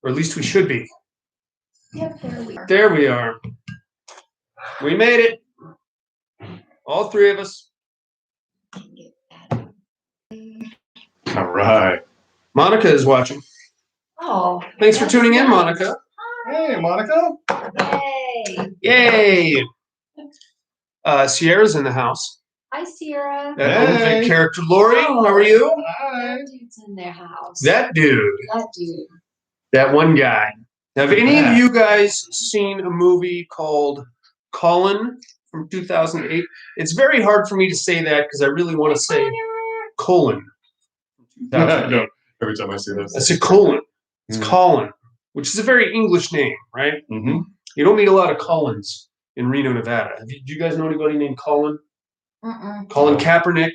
Or at least we should be. Yep, there we are. There we are. We made it. All three of us. All right. Monica is watching. Oh. Thanks for tuning in, Monica. Hey, Monica. Yay. Yay. Sierra's in the house. Hi, Sierra. That old fake character. Lori, how are you? Hi. That dude's in their house. That dude. That dude. That one guy. Have any of you guys seen a movie called Colin from 2008? It's very hard for me to say that because I really want to say Colin. No, every time I see this. I say Colin. It's Colin, which is a very English name, right? Mm-hmm. You don't meet a lot of Collins in Reno, Nevada. Do you guys know anybody named Colin? Colin Kaepernick.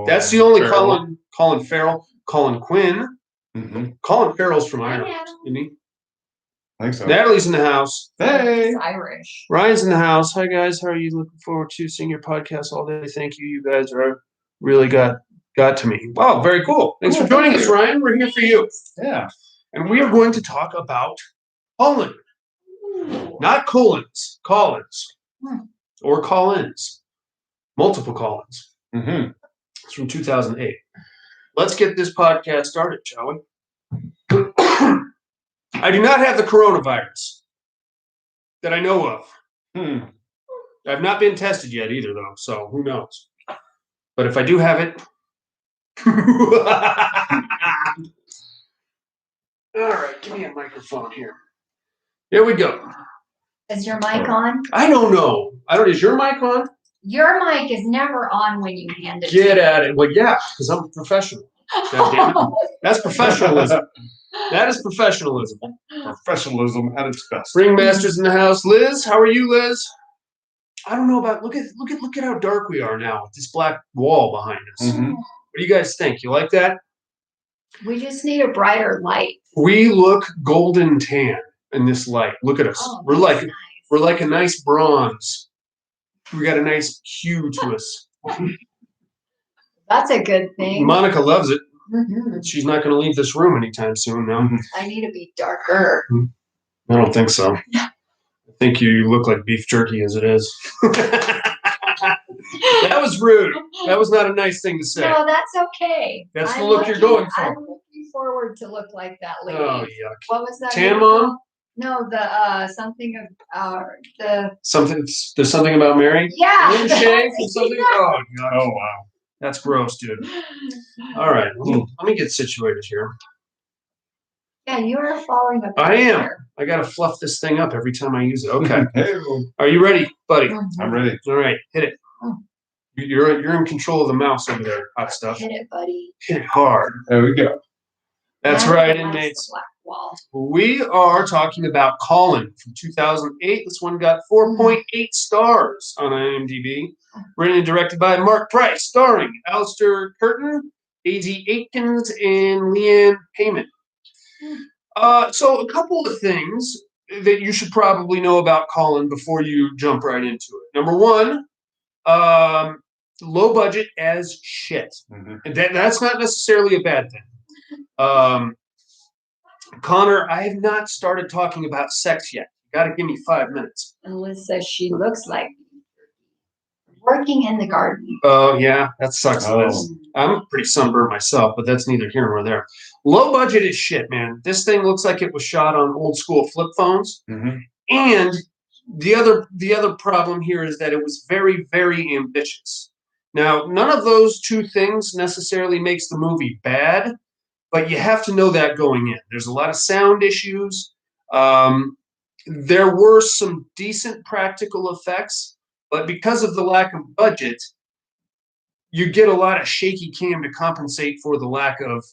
That's the only Farrell. Colin Farrell. Colin Quinn. Mm-hmm. Colin Farrell's from Ireland, isn't he? I think so. Natalie's in the house. Hey. He's Irish. Ryan's in the house. Hi, guys. How are you? Looking forward to seeing your podcast all day. Thank you. You guys are really got to me. Wow, very cool. Thanks for joining us, Ryan. We're here for you. Yeah. And we are going to talk about Colin. Not Collins. Collins. Or Collins. Multiple Collins. Mm-hmm. It's from 2008. Let's get this podcast started, shall we? I do not have the coronavirus that I know of. I've not been tested yet either, though, so who knows? But if I do have it... All right, give me a microphone here. Here we go. Is your mic on? I don't know. Is your mic on? Your mic is never on when you hand it. Get at it. Well, yeah, because I'm a professional. God damn it. That's professionalism. That is professionalism. Professionalism at its best. Ringmaster's in the house. Liz, how are you, Liz? I don't know about. Look at how dark we are now with this black wall behind us. Mm-hmm. What do you guys think? You like that? We just need a brighter light. We look golden tan in this light. Look at us. Oh, we're nice. like a nice bronze. We got a nice hue to us. That's a good thing. Monica loves it. Mm-hmm. She's not going to leave this room anytime soon now. I need to be darker. I don't think so. I think you look like beef jerky as it is. That was rude. That was not a nice thing to say. No, that's okay. That's the look you're going for. I'm looking forward to look like that lady. Oh, yuck. What was that? Tan Mom? No, the something of the There's something about Mary? yeah. Moonshake or something? Oh, God. Oh, wow. That's gross, dude. All right. Let me get situated here. Yeah, you are falling apart. I am. Here. I got to fluff this thing up every time I use it. Okay. Hey, Are you ready, buddy? I'm ready. All right. Hit it. Oh. You're in control of the mouse over there, hot stuff. Hit it, buddy. Hit it hard. There we go. That's And right, that's inmates. the black wall. We are talking about Colin from 2008. This one got 4.8 stars on IMDb. Written and directed by Mark Price, starring Alistair Curtin, A.D. Aitkins, and Leanne Payman. So a couple of things that you should probably know about Colin before you jump right into it. Number one, low budget as shit. Mm-hmm. And that's not necessarily a bad thing. Connor, I have not started talking about sex yet. You got to give me 5 minutes. And Liz says she looks like working in the garden. Oh, yeah, that sucks, Liz. Oh. I'm pretty sunburned myself, but that's neither here nor there. Low budget is shit, man. This thing looks like it was shot on old school flip phones. Mm-hmm. And the other problem here is that it was very, very ambitious. Now, none of those two things necessarily makes the movie bad, but you have to know that going in. There's a lot of sound issues. There were some decent practical effects, but because of the lack of budget, you get a lot of shaky cam to compensate for the lack of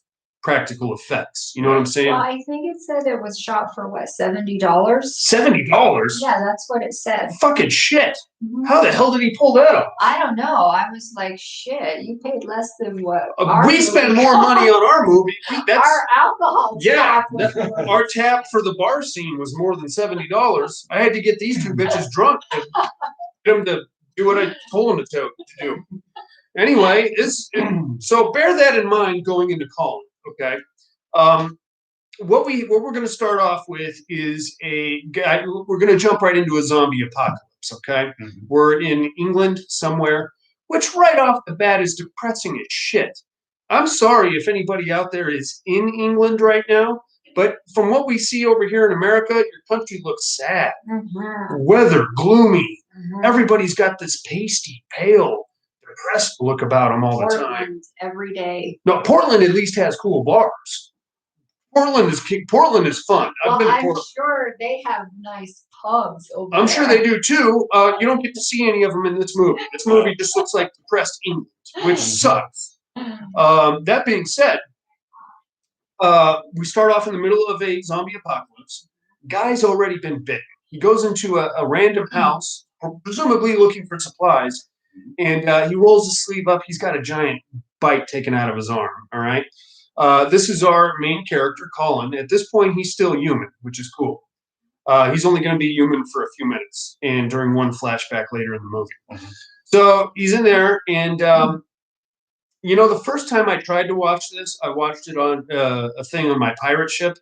practical effects. You know what I'm saying? Well, I think it said it was shot for what, $70? $70? Yeah, that's what it said. Fucking shit. Mhm. How the hell did he pull that off? I don't know. I was like, shit, you paid less than what? We spend more money on our movie. That's, Our alcohol yeah, tap was more. our tab for the bar scene was more than $70. I had to get these two bitches drunk to get them to do what I told them to do. Anyway, so bear that in mind going into Colin, okay? what we're going to start off with is a guy. We're going to jump right into a zombie apocalypse. Okay, we're in England somewhere, which right off the bat is depressing as shit. I'm sorry if anybody out there is in England right now, but from what we see over here in America, your country looks sad. Weather gloomy. Everybody's got this pasty, pale, depressed look about them all the time. Portland every day. No, Portland at least has cool bars. Portland is fun. Well, I've been to I'm Portland. sure they have nice pubs over I'm there. sure they do too. You don't get to see any of them in this movie. This movie just looks like depressed England, which sucks. That being said, we start off in the middle of a zombie apocalypse. Guy's already been bitten. He goes into a random house, presumably looking for supplies, and he rolls his sleeve up. He's got a giant bite taken out of his arm. All right. This is our main character, Colin. At this point, he's still human, which is cool. He's only going to be human for a few minutes, and during one flashback later in the movie. So he's in there, and the first time I tried to watch this, I watched it on a thing on my pirate ship,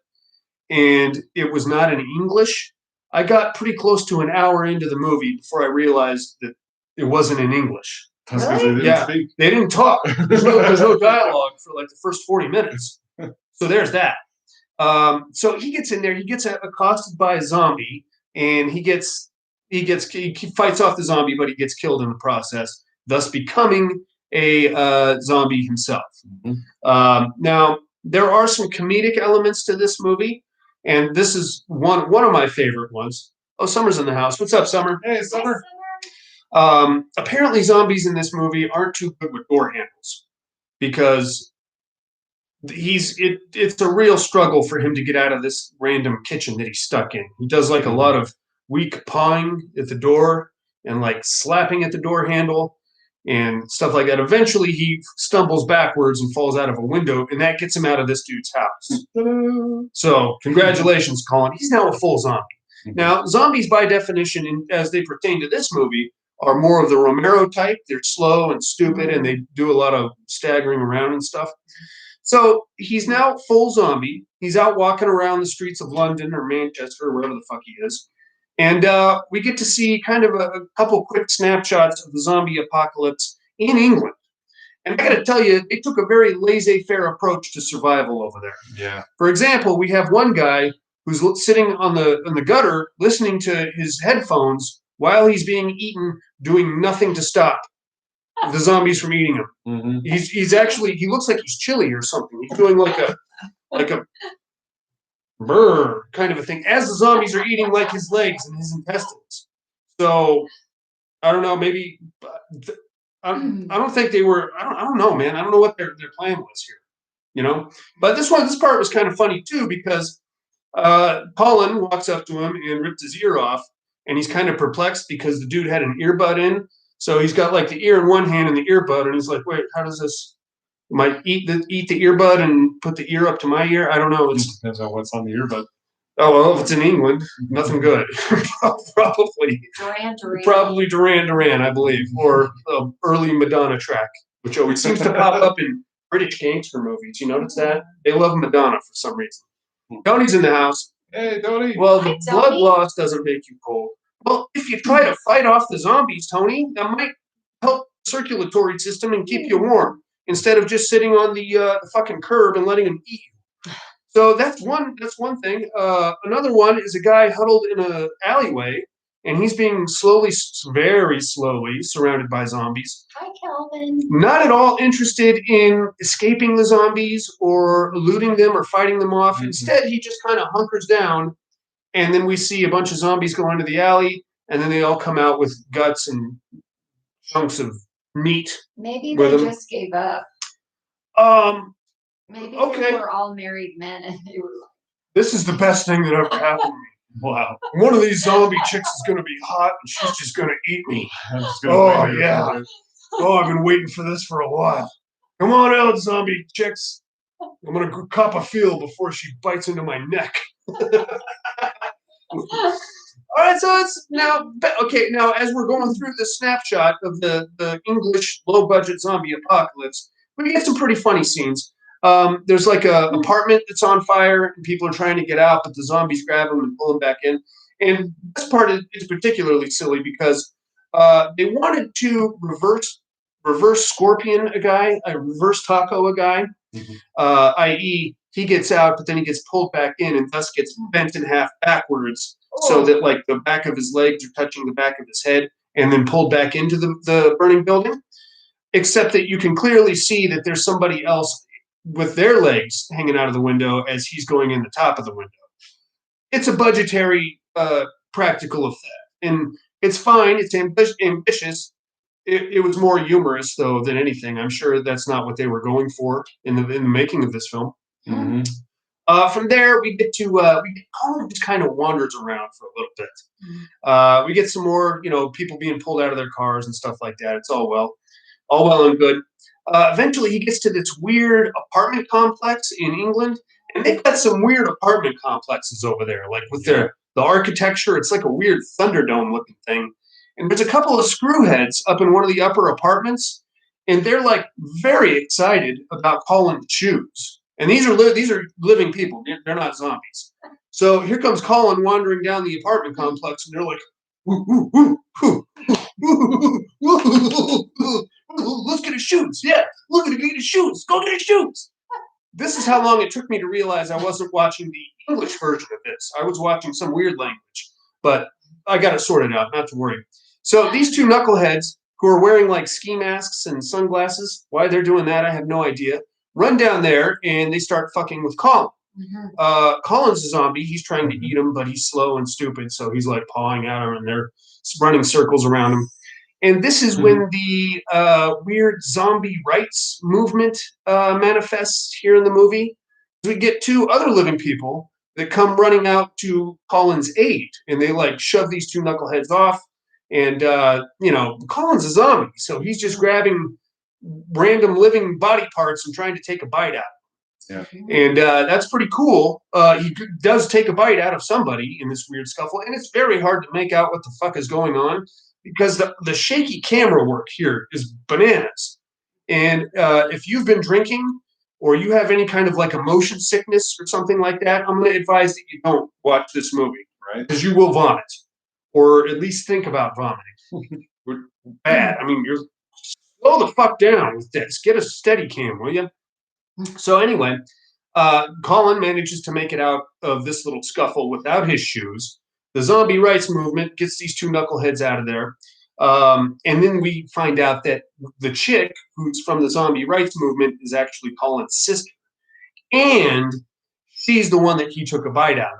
and it was not in English. I got pretty close to an hour into the movie before I realized that it wasn't in English. That's because they didn't Yeah, speak. they didn't talk. There's no dialogue for like the first 40 minutes. So there's that. So he gets in there. He gets accosted by a zombie, and he fights off the zombie, but he gets killed in the process, thus becoming a zombie himself. Now there are some comedic elements to this movie, and this is one of my favorite ones. Oh, Summer's in the house. What's up, Summer? Hey, Summer. Apparently, zombies in this movie aren't too good with door handles because it's a real struggle for him to get out of this random kitchen that he's stuck in. He does like a lot of weak pawing at the door and like slapping at the door handle and stuff like that. Eventually, he stumbles backwards and falls out of a window, and that gets him out of this dude's house. So, congratulations, Colin. He's now a full zombie. Now, zombies, by definition, as they pertain to this movie, are more of the Romero type. They're slow and stupid, and they do a lot of staggering around and stuff. So he's now full zombie. He's out walking around the streets of London or Manchester or wherever the fuck he is. And we get to see kind of a couple quick snapshots of the zombie apocalypse in England. And I got to tell you, they took a very laissez-faire approach to survival over there. Yeah. For example, we have one guy who's sitting on the gutter listening to his headphones while he's being eaten, doing nothing to stop the zombies from eating him. He's actually, he looks like he's chilly or something. He's doing like a brr kind of a thing as the zombies are eating like his legs and his intestines. So I don't know, maybe I don't think they were. I don't know, man. I don't know what their plan was here. But this part was kind of funny too because Colin walks up to him and ripped his ear off, and he's kind of perplexed because the dude had an earbud in. So he's got like the ear in one hand and the earbud, and he's like, "Wait, how does this? Am I eat the earbud and put the ear up to my ear? I don't know." It depends on what's on the earbud. Oh well, if it's in England, nothing good. Probably Duran Duran, I believe, or early Madonna track, which always seems to pop up in British gangster movies. You notice that? They love Madonna for some reason. Tony's in the house. Hey, Tony. Well, the blood loss doesn't make you cold. Well, if you try to fight off the zombies, Tony, that might help the circulatory system and keep you warm instead of just sitting on the fucking curb and letting them eat you. So that's one thing. Another one is a guy huddled in an alleyway, and he's being very slowly surrounded by zombies. Hi, Calvin. Not at all interested in escaping the zombies or eluding them or fighting them off. Instead, he just kind of hunkers down, and then we see a bunch of zombies go into the alley, and then they all come out with guts and chunks of meat. Maybe they just gave up. Maybe they were all married men, and they were like, "This is the best thing that ever happened to me." Wow. One of these zombie chicks is going to be hot, and she's just going to eat me. Oh, yeah. Oh, I've been waiting for this for a while. Come on out, zombie chicks. I'm going to cop a feel before she bites into my neck. All right, so it's now, now as we're going through the snapshot of the English low-budget zombie apocalypse, we get some pretty funny scenes. There's like a apartment that's on fire, and people are trying to get out, but the zombies grab them and pull them back in. And this part is particularly silly because they wanted to reverse scorpion a guy, reverse taco a guy, Mhm. i.e., he gets out, but then he gets pulled back in and thus gets bent in half backwards, so that like the back of his legs are touching the back of his head, and then pulled back into the burning building. Except that you can clearly see that there's somebody else with their legs hanging out of the window as he's going in the top of the window. It's a budgetary, practical effect, and it's fine. It's ambitious. It was more humorous though than anything. I'm sure that's not what they were going for in the making of this film. Mhm. From there, Colin just kind of wanders around for a little bit. We get some more, people being pulled out of their cars and stuff like that. It's all well and good. Eventually, he gets to this weird apartment complex in England, and they've got some weird apartment complexes over there, like with the architecture. It's like a weird Thunderdome looking thing. And there's a couple of screwheads up in one of the upper apartments, and they're like very excited about Colin's shoes. And these are living people; they're not zombies. So here comes Colin wandering down the apartment complex, and they're like, "Woo, woo, woo, woo, woo, woo, woo, let's get his shoes. Yeah, look at his shoes. Go get his shoes." This is how long it took me to realize I wasn't watching the English version of this. I was watching some weird language, but I got it sorted out, not to worry. So these two knuckleheads who are wearing like ski masks and sunglasses, why they're doing that, I have no idea, run down there and they start fucking with Colin. Colin's a zombie. He's trying to eat him, but he's slow and stupid, so he's like pawing at him and they're running circles around him. And this is when the weird zombie rights movement manifests here in the movie. We get two other living people that come running out to Colin's aid, and they like shove these two knuckleheads off. And Colin's a zombie, so he's just grabbing random living body parts and trying to take a bite out. Yeah. And that's pretty cool. He does take a bite out of somebody in this weird scuffle, and it's very hard to make out what the fuck is going on because the shaky camera work here is bananas. And if you've been drinking or you have any kind of like a motion sickness or something like that, I'm going to advise that you don't watch this movie, Right. because you will vomit, or at least think about vomiting. Bad. I mean, you're slow the fuck down with this. Get a steady cam, will you? So anyway, Colin manages to make it out of this little scuffle without his shoes. The zombie rights movement gets these two knuckleheads out of there. And then we find out that the chick who's from the zombie rights movement is actually Colin's sister. And she's the one that he took a bite out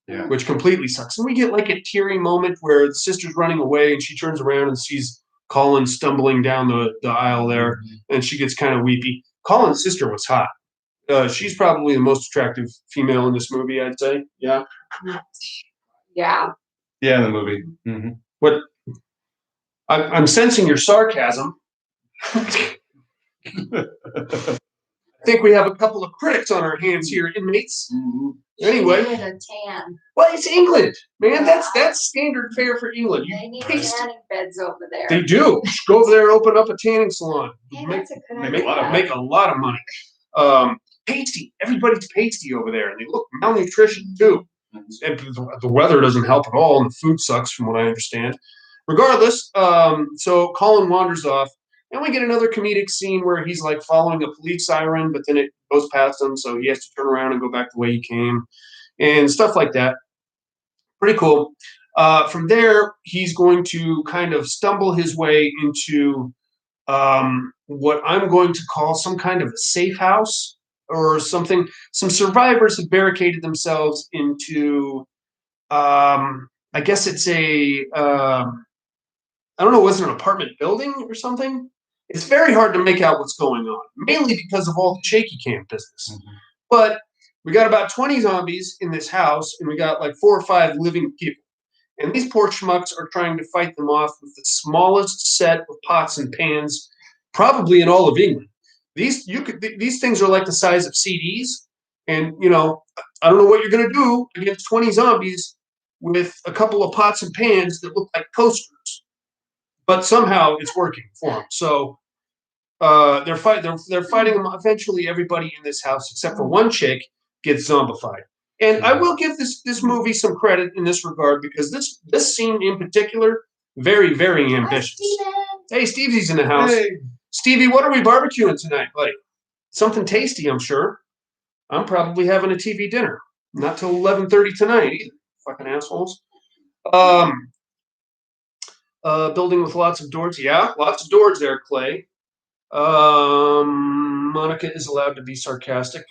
of, which completely sucks. And we get like a teary moment where the sister's running away and she turns around and sees Colin stumbling down the aisle there, and she gets kind of weepy. Colin's sister was hot. She's probably the most attractive female in this movie, I'd say. Yeah. Yeah. Yeah, in the movie. Mm-hmm. What? I'm sensing your sarcasm. I think we have a couple of critics on our hands here, inmates. Anyway, She needed a tan. well, it's England, man. That's standard fare for England. They need tanning beds over there. They do. Go over there and open up a tanning salon. Hey, Make, that's a good make, idea. make a lot of money. Pasty. Everybody's pasty over there, and they look malnutrition too. And the weather doesn't help at all, and the food sucks, from what I understand. Regardless, so Colin wanders off, and we get another comedic scene where he's like following a police siren, but then it goes past him, so he has to turn around and go back the way he came, and stuff like that. Pretty cool. From there, he's going to kind of stumble his way into what I'm going to call some kind of a safe house or something. Some survivors have barricaded themselves into, I guess it's I don't know, was it an apartment building or something? It's very hard to make out what's going on, mainly because of all the shaky cam business. But we got about 20 zombies in this house, and we got like 4 or 5 living people. And these poor schmucks are trying to fight them off with the smallest set of pots and pans, probably in all of England. These things are like the size of CDs, and I don't know what you're gonna do against 20 zombies with a couple of pots and pans that look like toasters, but somehow it's working for them. So They're fighting them. Eventually, everybody in this house except for one chick gets zombified. And I will give this movie some credit in this regard because this scene in particular, very very Hi, ambitious. Steven. Hey, Stevie's in the house. Hey. Stevie, what are we barbecuing tonight? Like something tasty, I'm sure. I'm probably having a TV dinner. Not till 11:30 tonight either. Fucking assholes. Um, building with lots of doors. Yeah, lots of doors there, Clay. Monica is allowed to be sarcastic.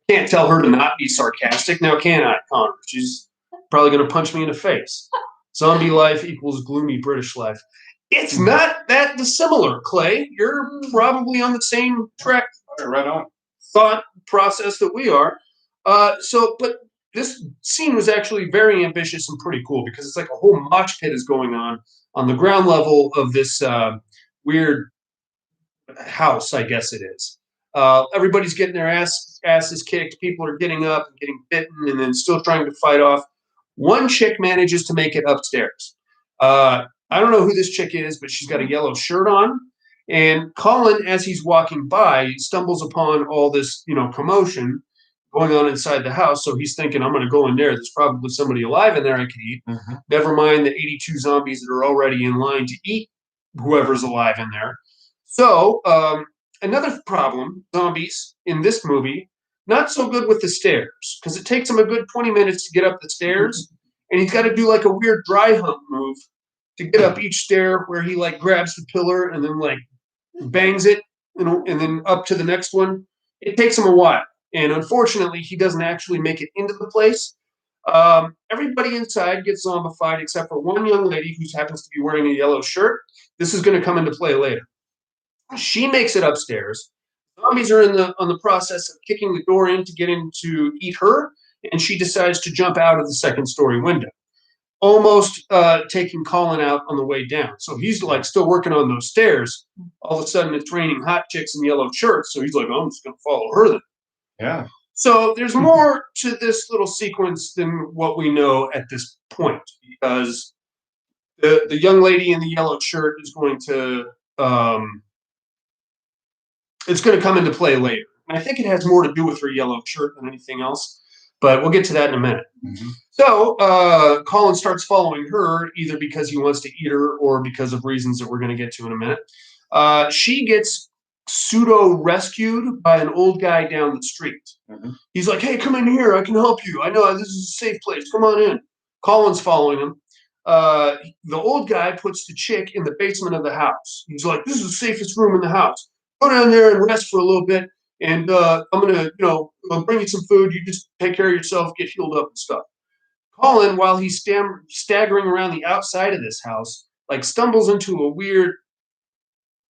Can't tell her to not be sarcastic now, can I, Connor? She's probably going to punch me in the face. Zombie life equals gloomy British life. It's not that dissimilar, Clay. You're probably on the same track, Right on. thought process that we are. But this scene was actually very ambitious and pretty cool because it's like a whole mosh pit is going on the ground level of this weird house, I guess it is. Everybody's getting their asses kicked. People are getting up and getting bitten and then still trying to fight off. One chick manages to make it upstairs. I don't know who this chick is, but she's got a yellow shirt on. And Colin, as he's walking by, stumbles upon all this, commotion going on inside the house. So he's thinking, I'm going to go in there. There's probably somebody alive in there I could eat. Mm-hmm. Never mind the 82 zombies that are already in line to eat whoever's alive in there. So, another problem, zombies in this movie, not so good with the stairs because it takes him a good 20 minutes to get up the stairs, and he's got to do like a weird dry hump move to get up each stair where he like grabs the pillar and then like bangs it, and then up to the next one. It takes him a while, and unfortunately, he doesn't actually make it into the place. Everybody inside gets zombified except for one young lady who happens to be wearing a yellow shirt. This is going to come into play later. She makes it upstairs. Zombies are on the process of kicking the door in to get in to eat her, and she decides to jump out of the second story window, almost taking Colin out on the way down. So he's like still working on those stairs. All of a sudden, it's raining hot chicks in yellow shirts. So he's like, oh, I'm just going to follow her then. Yeah. So there's more to this little sequence than what we know at this point, because the young lady in the yellow shirt is going to it's going to come into play later. And I think it has more to do with her yellow shirt than anything else, but we'll get to that in a minute. Mm-hmm. So Colin starts following her either because he wants to eat her or because of reasons that we're going to get to in a minute. She gets pseudo rescued by an old guy down the street. Mm-hmm. He's like, hey, come in here. I can help you. I know this is a safe place. Come on in. Colin's following him. The old guy puts the chick in the basement of the house. He's like, this is the safest room in the house. Go down there and rest for a little bit, and I'm gonna, I'll bring you some food. You just take care of yourself, get healed up and stuff. Colin, while he's staggering around the outside of this house, like stumbles into a weird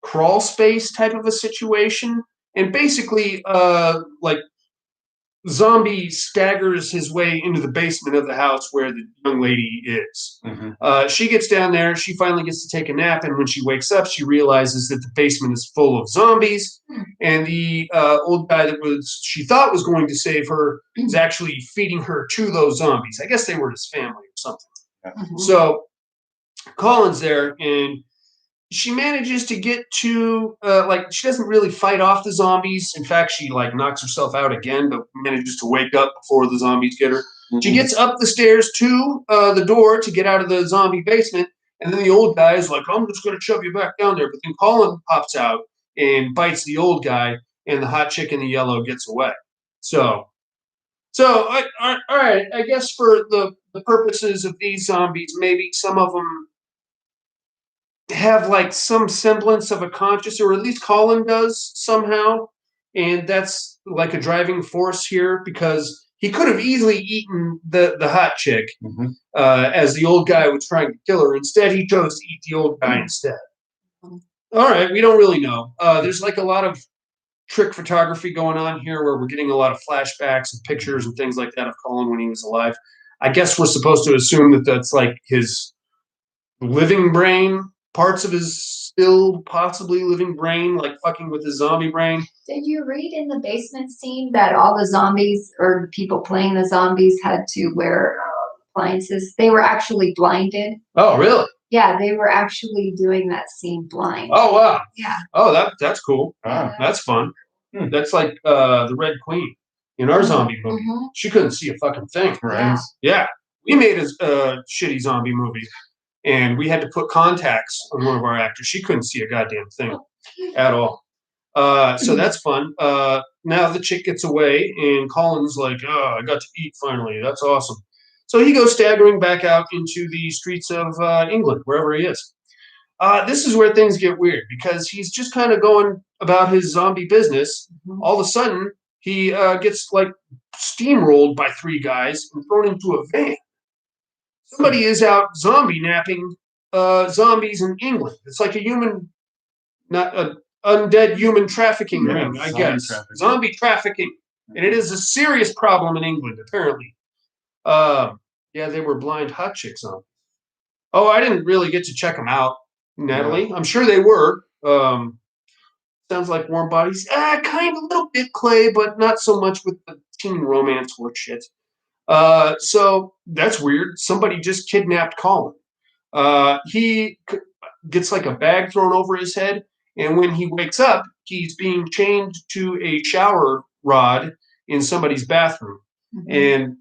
crawl space type of a situation, and basically, like zombie staggers his way into the basement of the house where the young lady is. Mm-hmm. She gets down there. She finally gets to take a nap. And when she wakes up, she realizes that the basement is full of zombies. And the old guy that she thought was going to save her is actually feeding her to those zombies. I guess they were his family or something. Mm-hmm. So Colin's there, and she manages to get to she doesn't really fight off the zombies. In fact, she like knocks herself out again, but manages to wake up before the zombies get her. Mm-hmm. She gets up the stairs to the door to get out of the zombie basement, and then the old guy is like, I'm just going to shove you back down there. But then Colin pops out and bites the old guy, and the hot chick in the yellow gets away. So all right, I guess for the purposes of these zombies, maybe some of them have like some semblance of a conscious, or at least Colin does somehow, and that's like a driving force here because he could have easily eaten the hot chick. Mm-hmm. As the old guy was trying to kill her. Instead, he chose to eat the old guy instead. All right, we don't really know. There's like a lot of trick photography going on here where we're getting a lot of flashbacks and pictures and things like that of Colin when he was alive. I guess we're supposed to assume that that's like his living brain, parts of his still possibly living brain, like fucking with his zombie brain. Did you read in the basement scene that all the zombies or people playing the zombies had to wear appliances? They were actually blinded. Oh, really? Yeah, they were actually doing that scene blind. Oh wow. Yeah. Oh, that's cool. Ah. That's fun. Hmm. That's like the Red Queen in our zombie movie. Mhm. She couldn't see a fucking thing. Right. Yeah, we made a shitty zombie movie, and we had to put contacts on one of our actors. She couldn't see a goddamn thing at all. So that's fun. Now the chick gets away, and Colin's like, "Oh, I got to eat finally. That's awesome." So he goes staggering back out into the streets of England, wherever he is. This is where things get weird because he's just kind of going about his zombie business. All of a sudden, he gets like steamrolled by three guys and thrown into a van. Somebody is out zombie napping zombies in England. It's like a human, not a undead human trafficking Yeah, ring, I zombie guess. trafficking. Zombie trafficking, and it is a serious problem in England apparently. Yeah, they were blind hot chick zombies. Oh, I didn't really get to check them out, Natalie. I'm sure they were. Sounds like Warm Bodies. Kind of a little bit Clay, but not so much with the teen romance horse shit. So that's weird. Somebody just kidnapped Colin. He gets like a bag thrown over his head, and when he wakes up, he's being chained to a shower rod in somebody's bathroom. And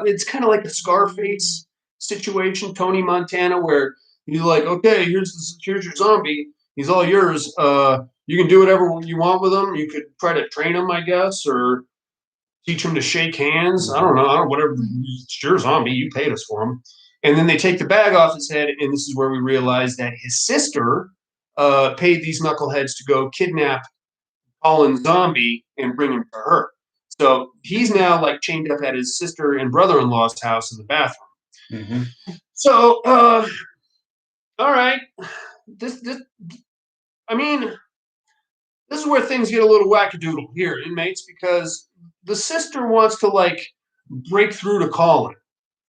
it's kind of like a Scarface situation, Tony Montana, where you're like, okay, here's your zombie. He's all yours. You can do whatever you want with him. You could try to train him, I guess, or teach him to shake hands. I don't know. Whatever. It's your zombie. You paid us for him. And then they take the bag off his head, and this is where we realize that his sister paid these knuckleheads to go kidnap Colin Zombie and bring him to her. So he's now like chained up at his sister and brother-in-law's house in the bathroom. Mm-hmm. So, all right, this, I mean, this is where things get a little wackadoodle here, inmates, because the sister wants to like break through to Colin.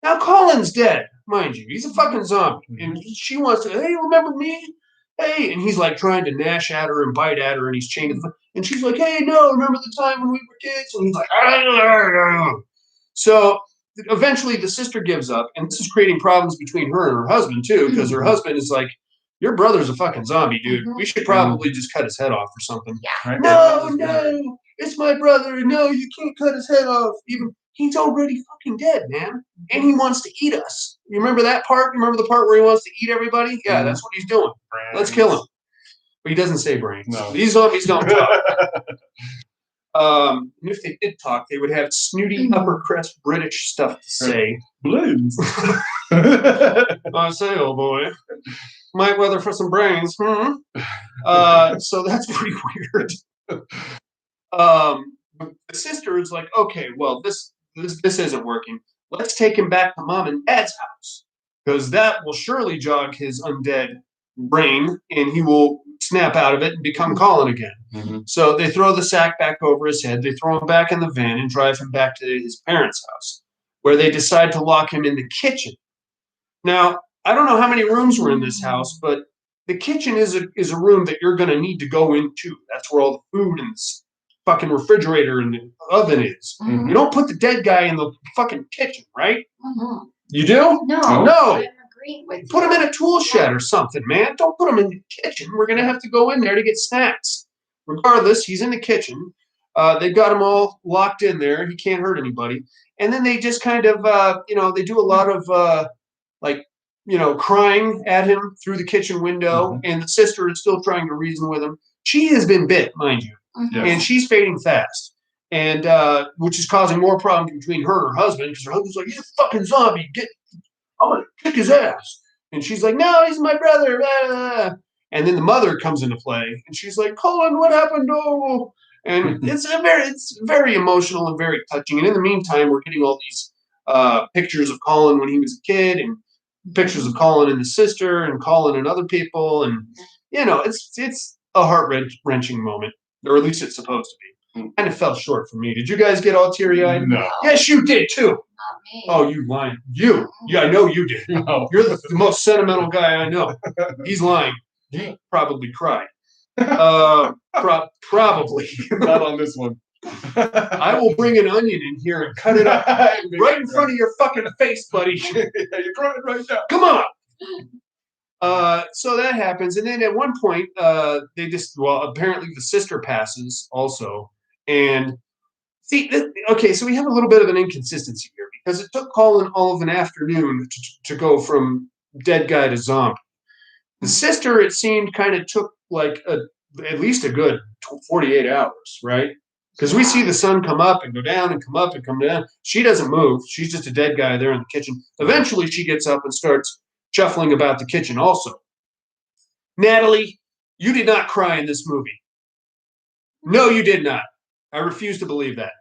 Now Colin's dead, mind you. He's a fucking zombie, and she wants to. Hey, remember me? Hey, and he's like trying to gnash at her and bite at her, and he's chained. And she's like, "Hey, no, remember the time when we were kids?" And he's like, "Ah." So eventually the sister gives up, and this is creating problems between her and her husband too, because her husband is like, "Your brother's a fucking zombie, dude. We should probably just cut his head off or something." Right. No, it's my brother. No, you can't cut his head off. Even he's already fucking dead, man. And he wants to eat us. You remember that part? You remember the part where he wants to eat everybody? Yeah, that's what he's doing. Let's kill him. But he doesn't say brains. No. These zombies don't talk. And if they did talk, they would have snooty upper crust British stuff to say. Blues. I say, oh boy, might weather for some brains. So that's pretty weird. But the sister is like, okay, well, this isn't working. Let's take him back to mom and dad's house because that will surely jog his undead brain, and he will snap out of it and become Colin again. Mm-hmm. So they throw the sack back over his head. They throw him back in the van and drive him back to his parents' house, where they decide to lock him in the kitchen. Now, I don't know how many rooms were in this house, but the kitchen is a room that you're going to need to go into. That's where all the food and fucking refrigerator and the oven is. Mhm. You don't put the dead guy in the fucking kitchen, right? Mhm. You do? No. No. I'm agreeing with Put you. him in a tool shed or something, man. Don't put him in the kitchen. We're going to have to go in there to get snacks. Regardless, he's in the kitchen. They've got him all locked in there. He can't hurt anybody. And then they just kind of, they do a lot of, crying at him through the kitchen window. Mhm. And the sister is still trying to reason with him. She has been bit, mind you. Mhm. And she's fading fast. And which is causing more problems between her and her husband, because her husband's like, "He's a fucking zombie. I'm gonna kick his ass." And she's like, "No, he's my brother." Blah, blah, blah. And then the mother comes into play, and she's like, "Colin, what happened?" Oh, and it's very emotional and very touching. And in the meantime, we're getting all these pictures of Colin when he was a kid, and pictures of Colin and his sister, and Colin and other people, and it's a heart wrenching moment, or at least it's supposed to be. Kind of fell short for me. Did you guys get all teary eyed? No. Yes, you did too. Not me. Oh, you lying. You. Yeah, I know you did. No. You're the most sentimental guy I know. He's lying. He probably cried. Probably. Not on this one. I will bring an onion in here and cut it up right in front of your fucking face, buddy. You're crying right now. Come on. So that happens, and then at one point, apparently the sister passes also, and okay, so we have a little bit of an inconsistency here because it took Colin all of an afternoon to go from dead guy to zombie. The sister, it seemed, kind of took like at least a good 48 hours, right? Because we see the sun come up and go down and come up and come down. She doesn't move. She's just a dead guy there in the kitchen. Eventually, she gets up and starts shuffling about the kitchen also. Natalie, you did not cry in this movie. No, you did not. I refuse to believe that.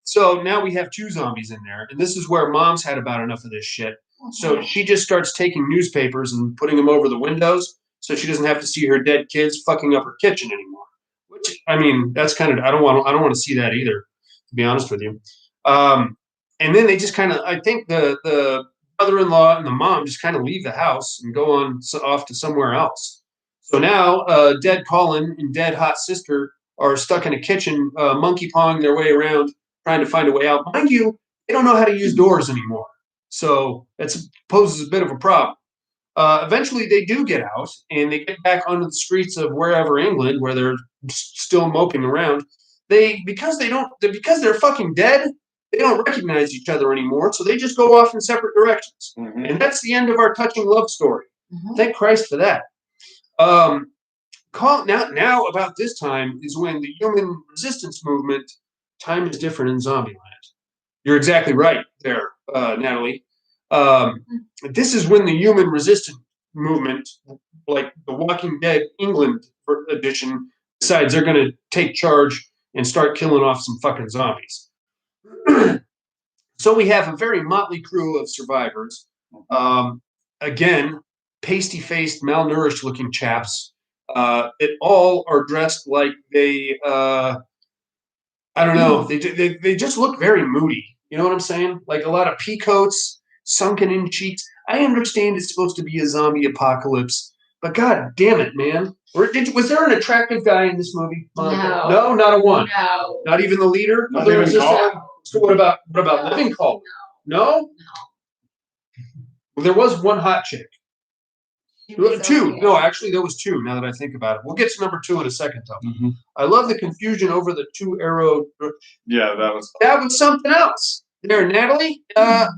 So now we have two zombies in there, and this is where Mom's had about enough of this shit. So she just starts taking newspapers and putting them over the windows so she doesn't have to see her dead kids fucking up her kitchen anymore. Which, I mean, that's kind of I don't want to see that either, to be honest with you. And then they just kind of, I think the brother-in-law and the mom just kind of leave the house and go on off to somewhere else. So now, dead Colin and dead hot sister are stuck in a kitchen, monkey pawing their way around, trying to find a way out. Mind you, they don't know how to use doors anymore, so that poses a bit of a problem. Eventually, they do get out and they get back onto the streets of wherever England, where they're still moping around. Because they're fucking dead. They don't recognize each other anymore, so they just go off in separate directions, and that's the end of our touching love story. Thank Christ for that. Now about this time is when the human resistance movement. Time is different in Zombieland. You're exactly right there, Natalie. This is when the human resistance movement, like the Walking Dead England edition, decides they're going to take charge and start killing off some fucking zombies. So we have a very motley crew of survivors. Again, pasty-faced, malnourished-looking chaps. It all are dressed like they, I don't know, they just look very moody. You know what I'm saying? Like a lot of peacoats, sunken-in cheeks. I understand it's supposed to be a zombie apocalypse, but god damn it, man. Was there an attractive guy in this movie? No. No, not a one. No. Not even the leader? Not even Colin? So what about Living Colin? No? Well, there was one hot chick. Two. Okay. No, actually, there was two. Now that I think about it, we'll get to number two in a second, though. Mm-hmm. I love the confusion over the two arrow. Yeah, that was something else. There, Natalie.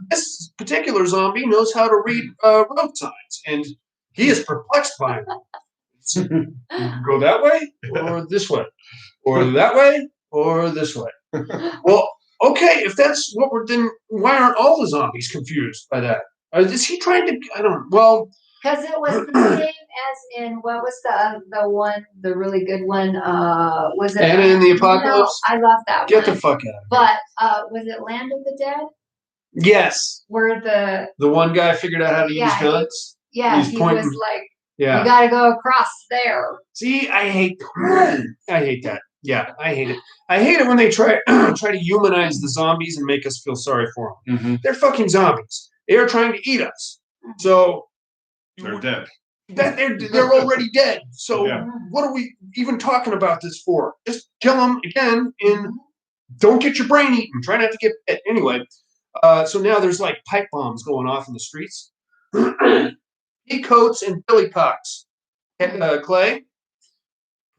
This particular zombie knows how to read road signs, and he is perplexed by them. Go that way or this way, or that way or this way. Well, okay, if that's what we're then, why aren't all the zombies confused by that? Is he trying to? I don't. Well. Because it was the same as in what was the really good one? Was it Anna and the Apocalypse? No, I love that Get one. the fuck out of here. But was it Land of the Dead? Yes. Where the one guy figured out how to use guns. Yeah, he was like, yeah, you got to go across there. See, I hate that. Yeah, I hate it. I hate it when they try to humanize the zombies and make us feel sorry for them. Mm-hmm. They're fucking zombies. They are trying to eat us. So they're dead. They're already dead. So yeah. What are we even talking about this for? Just kill them again and don't get your brain eaten. Try not to get bit. Anyway, so now there's like pipe bombs going off in the streets. Peacoats and billycocks. Clay,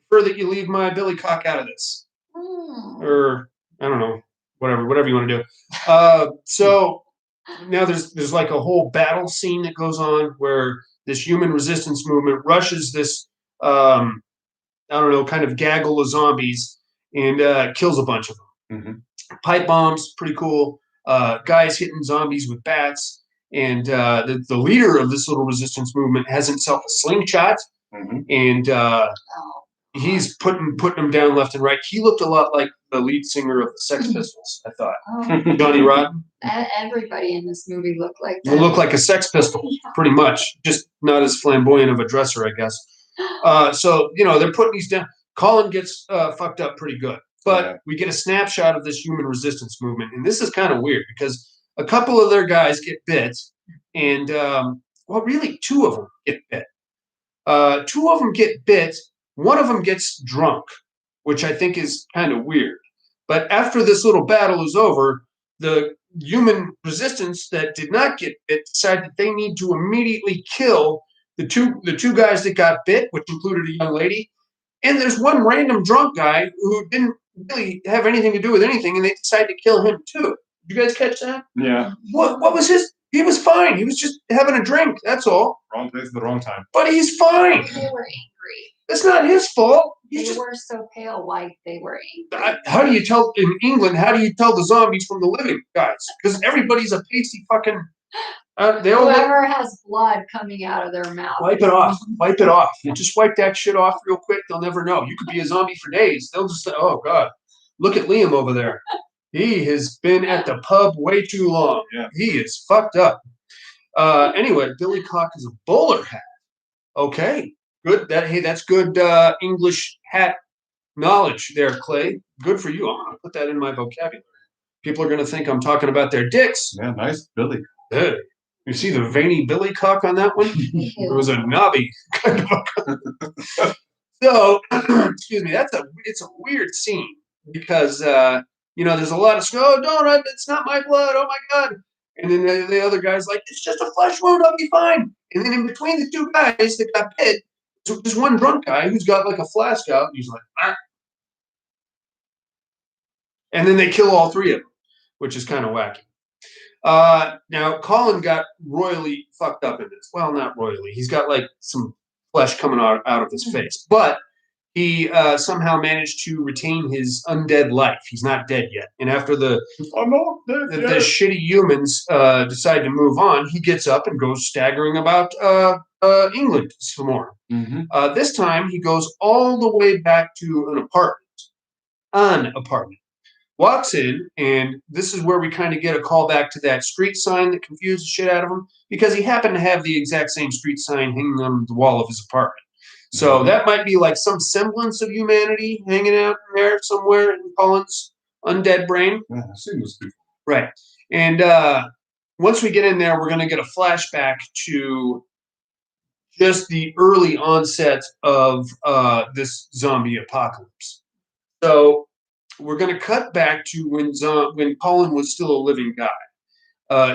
prefer that you leave my billycock out of this. Or I don't know, whatever you want to do. So now there's like a whole battle scene that goes on where this human resistance movement rushes this I don't know, kind of gaggle of zombies and kills a bunch of them. Mm-hmm. Pipe bombs, pretty cool. Guys hitting zombies with bats, and the leader of this little resistance movement has himself a slingshot, and he's putting them down left and right. He looked a lot like the lead singer of the Sex Pistols, I thought. Johnny Rotten. Everybody in this movie looked like that. You look like a Sex Pistol, pretty much. Just not as flamboyant of a dresser, I guess. So, they're putting these down. Colin gets fucked up pretty good. But we get a snapshot of this human resistance movement. And this is kind of weird because a couple of their guys get bit. And, really, two of them get bit. Two of them get bit. One of them gets drunk, which I think is kind of weird. But after this little battle is over, the human resistance that did not get bit decide that they need to immediately kill the two guys that got bit, which included a young lady. And there's one random drunk guy who didn't really have anything to do with anything, and they decided to kill him too. Did you guys catch that? Yeah. What was his? He was fine. He was just having a drink. That's all. Wrong place at the wrong time. But he's fine. They were angry. It's not his fault. They were so pale white. They were angry. How do you tell in England? How do you tell the zombies from the living guys? Because everybody's a pasty fucking. They all Whoever has blood coming out of their mouth. wipe it off. Wipe it off. You just wipe that shit off real quick. They'll never know. You could be a zombie for days. They'll just say, "Oh God, look at Liam over there. He has been at the pub way too long. Yeah. He is fucked up." Anyway, Billy Cock is a bowler hat. Okay, good. That's good English hat knowledge there, Clay. Good for you. I'm gonna put that in my vocabulary. People are gonna think I'm talking about their dicks. Yeah, nice Billy. Hey, you see the veiny Billy Cock on that one? It was a knobby kind of. So, excuse me. It's a weird scene because there's a lot of oh, don't, it's not my blood. Oh my God. And then the other guy's like, it's just a flesh wound. I'll be fine. And then in between the two guys that got bit, there's one drunk guy who's got like a flask out. And he's like, ah. And then they kill all three of them, which is kind of wacky. Now, Colin got royally fucked up in this. Well, not royally. He's got like some flesh coming out of his face. But he somehow managed to retain his undead life. He's not dead yet. And after the shitty humans decide to move on, he gets up and goes staggering about England some more. Mm-hmm. This time, he goes all the way back to an apartment. Walks in, and this is where we kind of get a call back to that street sign that confused the shit out of him, because he happened to have the exact same street sign hanging on the wall of his apartment. So that might be like some semblance of humanity hanging out in there somewhere in Colin's undead brain. Yeah, I've seen this before. Right. And once we get in there, we're going to get a flashback to just the early onset of this zombie apocalypse. So we're going to cut back to when Colin was still a living guy.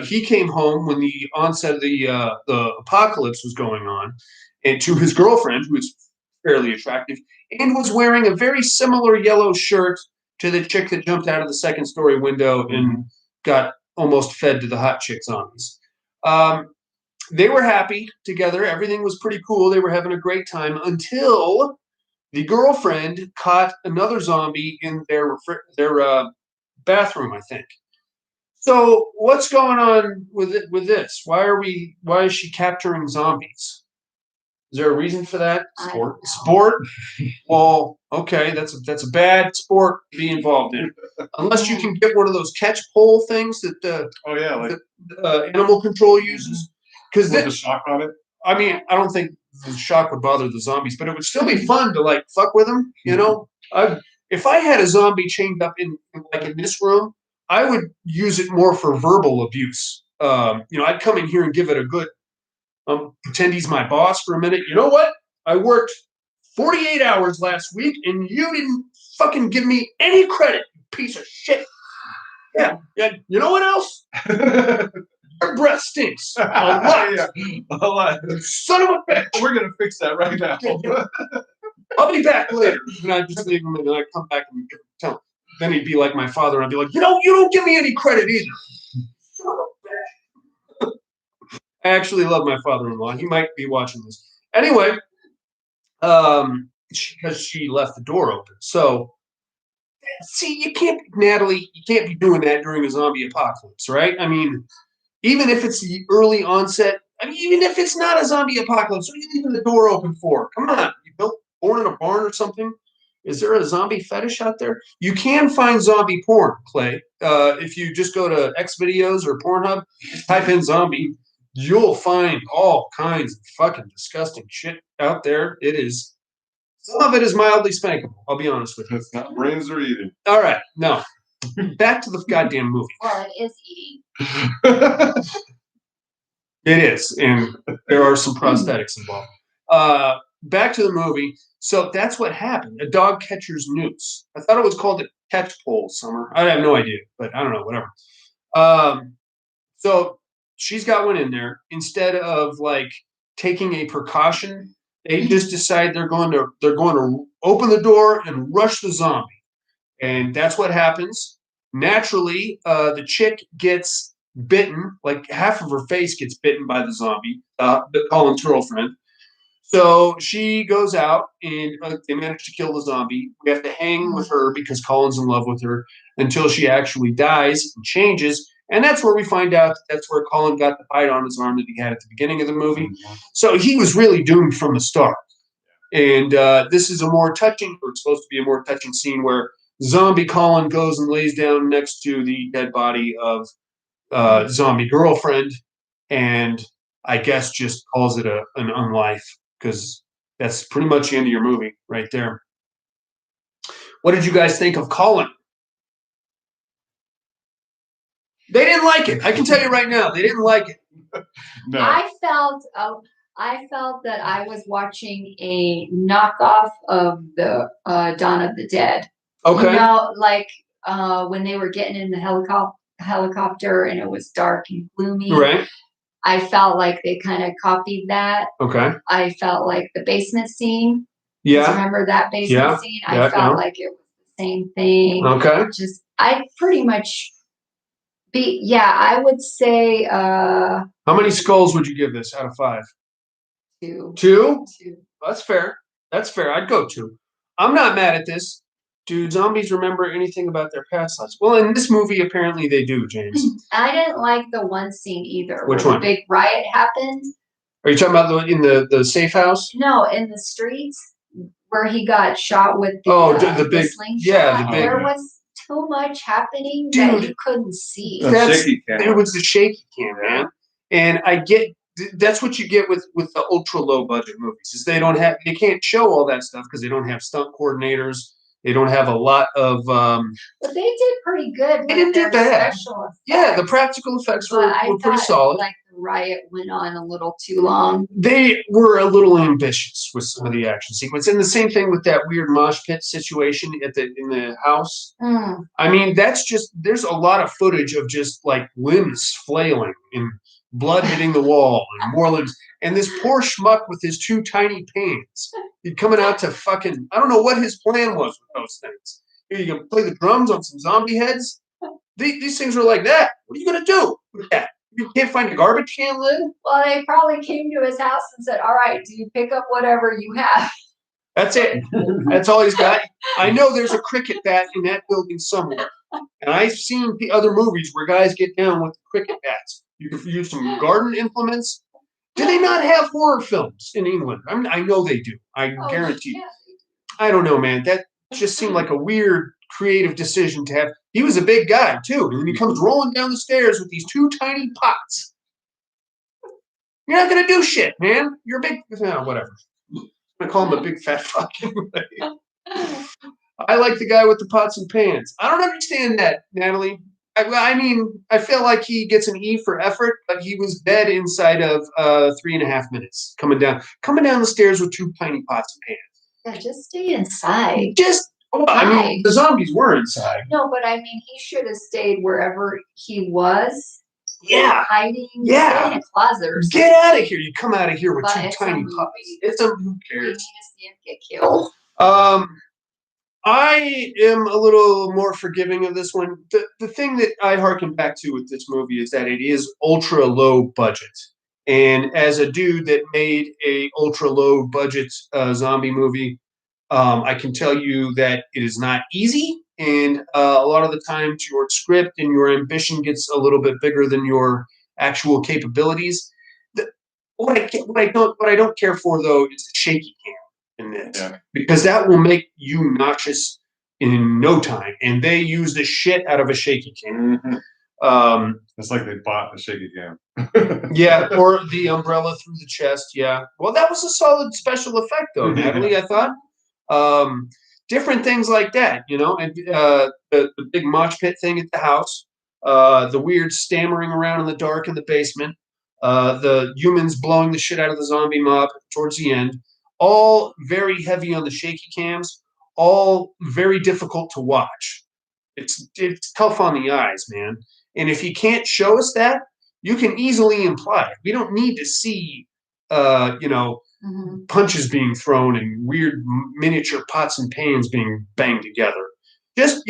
He came home when the onset of the apocalypse was going on, and to his girlfriend, who was fairly attractive, and was wearing a very similar yellow shirt to the chick that jumped out of the second-story window and got almost fed to the hot chick zombies. They were happy together. Everything was pretty cool. They were having a great time until the girlfriend caught another zombie in their bathroom, I think. So what's going on with this? Why is she capturing zombies? Is there a reason for that? Sport? Well, okay, that's a bad sport to be involved in. Unless you can get one of those catch pole things that animal control uses. Because the shock on it. I mean, I don't think the shock would bother the zombies, but it would still be fun to like fuck with them. You know, if I had a zombie chained up in this room, I would use it more for verbal abuse. I'd come in here and give it a good pretend he's my boss for a minute. You know what? I worked 48 hours last week, and you didn't fucking give me any credit, you piece of shit. Yeah. You know what else? Your breath stinks. A lot. A lot. Son of a bitch. We're gonna fix that right now. I'll be back later. And I just leave him, and then I come back and tell him. Then he'd be like my father, and I'd be like, you don't give me any credit either. Son of a bitch. I actually love my father-in-law. He might be watching this. Anyway, because she left the door open. So, see, Natalie, you can't be doing that during a zombie apocalypse, right? I mean, even if it's the early onset, even if it's not a zombie apocalypse, what are you leaving the door open for? Come on, born in a barn or something? Is there a zombie fetish out there? You can find zombie porn, Clay. If you just go to X videos or Pornhub, type in zombie, you'll find all kinds of fucking disgusting shit out there. Some of it is mildly spankable, I'll be honest with you. It's not brains or eating. All right, no. Back to the goddamn movie. Well, it is eating. It is, and there are some prosthetics involved. Back to the movie. So that's what happened. A dog catcher's noose. I thought it was called a catch pole, Summer. I have no idea, but I don't know, whatever. So she's got one in there. Instead of like taking a precaution, they just decide they're going to open the door and rush the zombie, and that's what happens. Naturally, the chick gets bitten, like half of her face gets bitten by the zombie, Colin's girlfriend. So she goes out and they manage to kill the zombie. We have to hang with her because Colin's in love with her until she actually dies and changes. And that's where we find out that's where Colin got the bite on his arm that he had at the beginning of the movie. So he was really doomed from the start. And this is a more touching, or it's supposed to be a more touching scene where zombie Colin goes and lays down next to the dead body of zombie girlfriend, and I guess just calls it an unlife because that's pretty much the end of your movie right there. What did you guys think of Colin? They didn't like it. I can tell you right now, they didn't like it. No. I felt that I was watching a knockoff of the Dawn of the Dead. Okay. You know, like when they were getting in the helicopter and it was dark and gloomy. Right. I felt like they kind of copied that. Okay. I felt like the basement scene. Yeah. Remember that basement scene? I felt like it was the same thing. Okay. Just I pretty much I would say How many skulls would you give this out of 5? 2. 2? That's fair. That's fair. I'd go 2. I'm not mad at this. Do zombies remember anything about their past lives? Well, in this movie, apparently they do, James. I didn't like the one scene either. Which where one? The big riot happened. Are you talking about in the safe house? No, in the streets where he got shot with the big slingshot. the big. There was too much happening Dude, that you couldn't see. It was the shaky cam, man. And I get that's what you get with the ultra low budget movies is they can't show all that stuff because they don't have stunt coordinators. They don't have a lot of. But they did pretty good. They didn't do bad. Special effects. Yeah, the practical effects were pretty solid. Like the riot went on a little too long. They were a little ambitious with some of the action sequence, and the same thing with that weird mosh pit situation in the house. I mean, there's a lot of footage of just like limbs flailing and blood hitting the wall and more limbs, and this poor schmuck with his 2 tiny pans. He's coming out to fucking. I don't know what his plan was with those things. Here you can play the drums on some zombie heads. These things are like that. What are you gonna do with that? You can't find a garbage can lid? Well, they probably came to his house and said, all right, do you pick up whatever you have? That's it. That's all he's got. I know there's a cricket bat in that building somewhere. And I've seen the other movies where guys get down with cricket bats. You can use some garden implements. Do they not have horror films in England? I know they do. I guarantee. Yeah. I don't know, man. That just seemed like a weird creative decision to have. He was a big guy, too. And then he comes rolling down the stairs with these 2 tiny pots. You're not going to do shit, man. You're a big. Whatever. I'm going to call him a big fat fuck anyway. I like the guy with the pots and pans. I don't understand that, Natalie. I mean, I feel like he gets an E for effort, but he was dead inside of 3.5 minutes coming down the stairs with 2 tiny pots and pans. Yeah, just stay inside. I mean, the zombies were inside. No, but I mean, he should have stayed wherever he was. Yeah. Hiding. Yeah. Stay in a closet or something. Get out of here. You come out of here with 2 tiny pots. Who cares? You need to see him get killed. I am a little more forgiving of this one. The thing that I harken back to with this movie is that it is ultra low budget. And as a dude that made a ultra low budget zombie movie, I can tell you that it is not easy. And a lot of the times your script and your ambition gets a little bit bigger than your actual capabilities. What I don't care for though is the shaky cam in this, because that will make you nauseous in no time. And they use the shit out of a shaky cam. Mm-hmm. It's like they bought a shaky cam. Yeah, or the umbrella through the chest. Yeah. Well, that was a solid special effect, though, Natalie. I thought. Different things like that, you know, and the big mosh pit thing at the house, the weird stammering around in the dark in the basement, the humans blowing the shit out of the zombie mob towards the end, all very heavy on the shaky cams, all very difficult to watch. It's tough on the eyes, man. And if you can't show us that, you can easily imply it. We don't need to see, punches being thrown and weird miniature pots and pans being banged together. Just,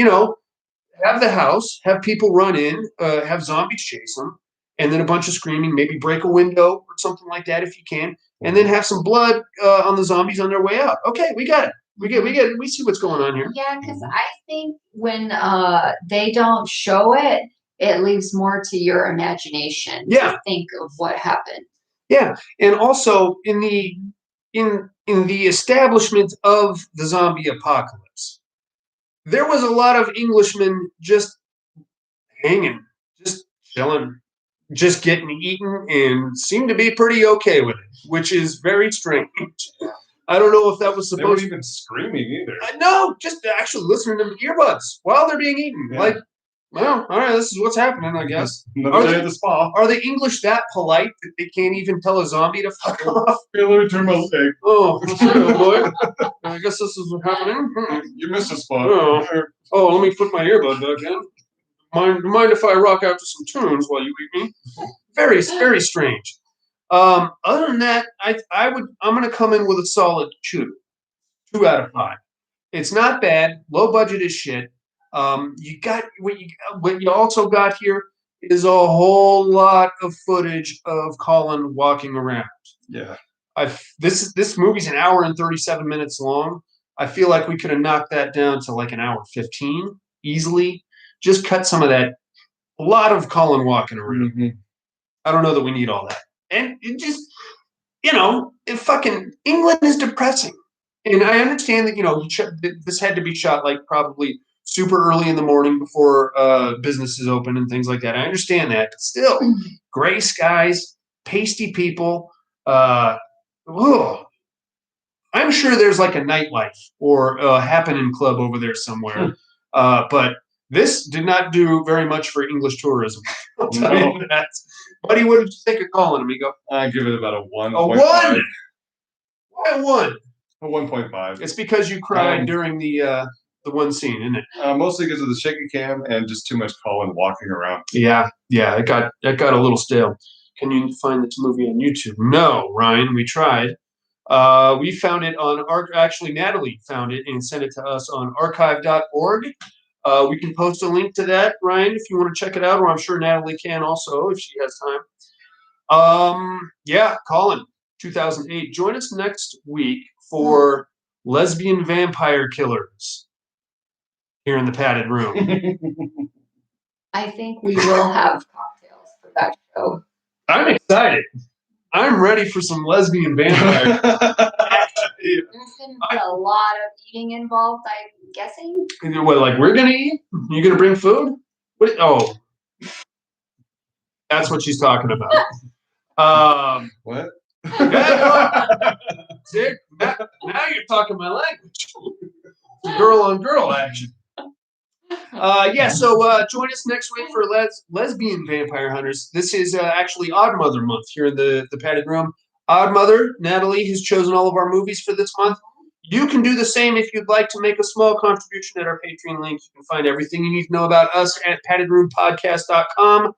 have the house, have people run in, have zombies chase them, and then a bunch of screaming, maybe break a window or something like that if you can, and then have some blood on the zombies on their way out. Okay, we got it. We get it. We see what's going on here. Yeah, because I think when they don't show it, it leaves more to your imagination to think of what happened. Yeah, and also in the establishment of the zombie apocalypse, there was a lot of Englishmen just hanging, just chilling, just getting eaten, and seemed to be pretty okay with it, which is very strange. I don't know if that was They weren't supposed. even screaming either. No, just actually listening to earbuds while they're being eaten. Yeah. Like, well, all right, this is what's happening, I guess. Another day at the spa. Are the English that polite that they can't even tell a zombie to fuck off? Hey, let me turn my leg. Oh, boy. I guess this is what's happening. You missed a spot. Oh, let me put my earbud back in. Mind if I rock out to some tunes while you eat me? Very, very strange. Other than that, I'm gonna come in with a solid 2 out of 5. It's not bad. Low budget as shit. You got what you also got here is a whole lot of footage of Colin walking around. Yeah. This movie's an hour and 37 minutes long. I feel like we could have knocked that down to like an hour 15 easily. Just cut some of that. A lot of Colin walking around. Mm-hmm. I don't know that we need all that. And it just, fucking England is depressing. And I understand that, this had to be shot like probably super early in the morning before businesses open and things like that. I understand that. But still, gray skies, pasty people. I'm sure there's like a nightlife or a happening club over there somewhere. But this did not do very much for English tourism. I'll tell you that. Buddy, what did you think of Colin, amigo? I give it about a 1. A 1? Why a 1? A 1.5. It's because you cried during the one scene, isn't it? Mostly because of the shaky cam and just too much Colin walking around. Yeah, it got a little stale. Can you find this movie on YouTube? No, Ryan, we tried. We found it on actually Natalie found it and sent it to us on archive.org. We can post a link to that, Ryan, if you want to check it out, or I'm sure Natalie can also if she has time. Colin, 2008. Join us next week for Lesbian Vampire Killers here in the padded room. I think we will have cocktails for that show. I'm excited. I'm ready for some lesbian vampire. There's going to be a lot of eating involved, I'm guessing. What, like we're going to eat? You going to bring food? That's what she's talking about. What? See, now you're talking my language. Girl on girl action. So join us next week for Lesbian Vampire Hunters. This is actually Odd Mother month here in the padded room. Odd Mother, Natalie has chosen all of our movies for this month. You can do the same if you'd like to make a small contribution at our Patreon link. You can find everything you need to know about us at paddedroompodcast.com.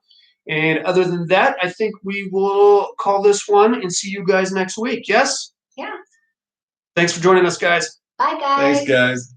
And other than that, I think we will call this one and see you guys next week. Yes? Yeah. Thanks for joining us, guys. Bye, guys. Thanks, guys.